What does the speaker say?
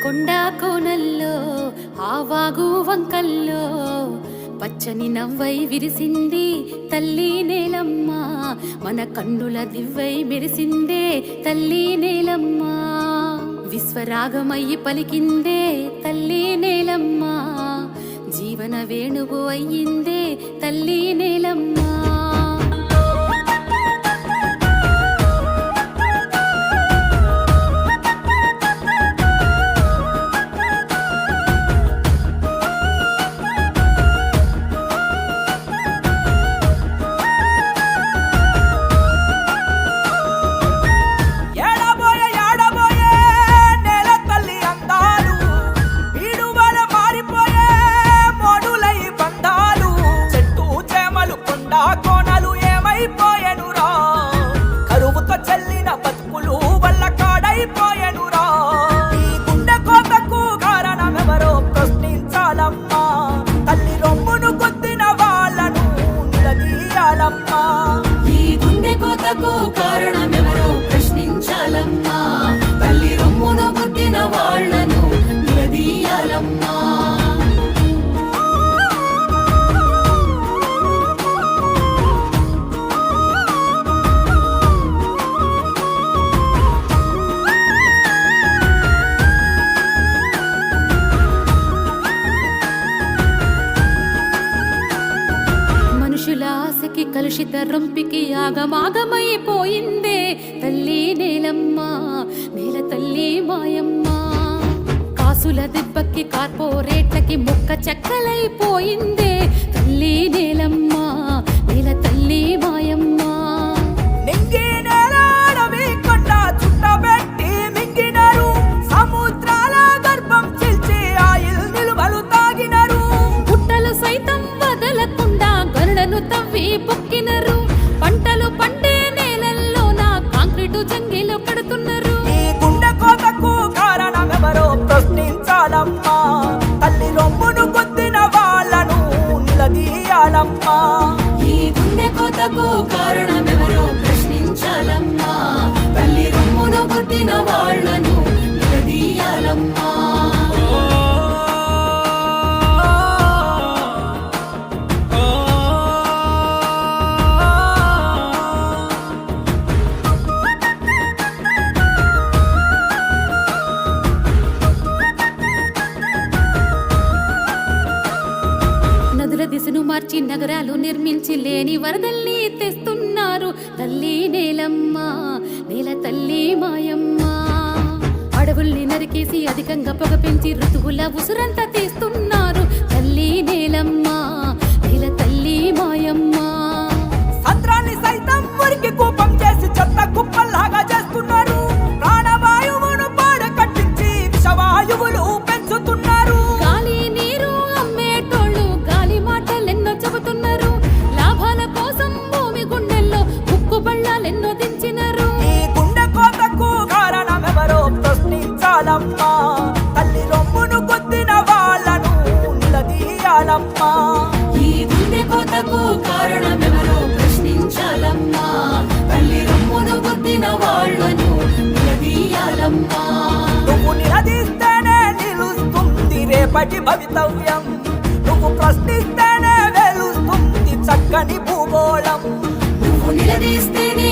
కొండా కోనల్లో ఆవాగు వంకల్లో పచ్చని నవ్వై విరిసింది తల్లి నేలమ్మ. మన కన్నుల దివ్వై మెరిసిందే తల్లి నేలమ్మ. విశ్వరాగమయ్యి పలికిందే తల్లి నేలమ్మ. జీవన వేణువు అయ్యిందే తల్లి నేలమ్మ. కారణమెవరో ప్రశ్నించాలమ్మా. తల్లి రొమ్మున పుట్టిన వాళ్ళను నిలదీయాలమ్మా. మనుషులాశకి కలుషిత రొంపికి ఆగమాగమైపోయిందే తల్లి నేలమ్మ. నేల తల్లి మాయమ్మ. కాసుల దెబ్బకి కార్పొరేట్లకి ముక్క చెక్కలైపోయిందే తల్లి నేలమ్మ. నేల తల్లి మాయమ్మ. తవ్వి పొక్కినరు. పంటలు పండే నేలల్లో నా కాంక్రీటు జంగిలో కడుతున్నారు. ఈ గుండె కోతకు కారణమెవరో ప్రశ్నించాలమ్మా. తల్లి రొమ్మును కొద్దిన వాళ్ళను నిలదీయాలమ్మా. ఈ గుండె కోతకు కారణమెవరో ప్రశ్నించాలమ్మా. తల్లి రొమ్మును కొద్దిన వాళ్ళను నిలదీయాలమ్మా. దిశను మార్చి నగరాలు నిర్మించి లేని వరదల్ని తెస్తున్నారు తల్లి నేలమ్మ. నేల తల్లి మాయమ్మ. అడవుల్ని నరికేసి అధికంగా పొగ పెంచి ఋతువుల ఉసురంతా తీస్తున్నారు తల్లి నేలమ్మ. నేల తల్లి మాయమ్మ. సంద్రాన్ని సైతం మురికి కూపం చేసి చెత్త కుప్పల్లాగా చేస్తున్నారు. ప్రాణవాయువును పాడ కట్టించి విషవాయువులు పెంచుతున్నారు. గాలి నీరు అమ్మేటోళ్ళు గాలి మాటలెన్నో చెబుతున్నారు. లాభాల కోసం భూమి గుండెల్లో ఉక్కు బళ్ళాలెన్నో దించినారు. ఈ గుండె కోతకు కారణమెవరో ప్రశ్నించాలమ్మా. తల్లి రొమ్మును కొద్దిన వాళ్ళను నిలదీయాలమ్మా. ఈ గుండె కోతకు కారణమెవరో ప్రశ్నించాలమ్మా. తల్లి రొమ్మును కొద్దిన వాళ్ళను నిలదీయాలమ్మా. నువ్వు నిలదీస్తేనే నిలుస్తుంది రేపటి భవితవ్యం. నువ్వు ప్రశ్నిస్తేనే వెలుస్తుంది చక్కని భూగోళం. నువ్వు నిలదీస్తేనే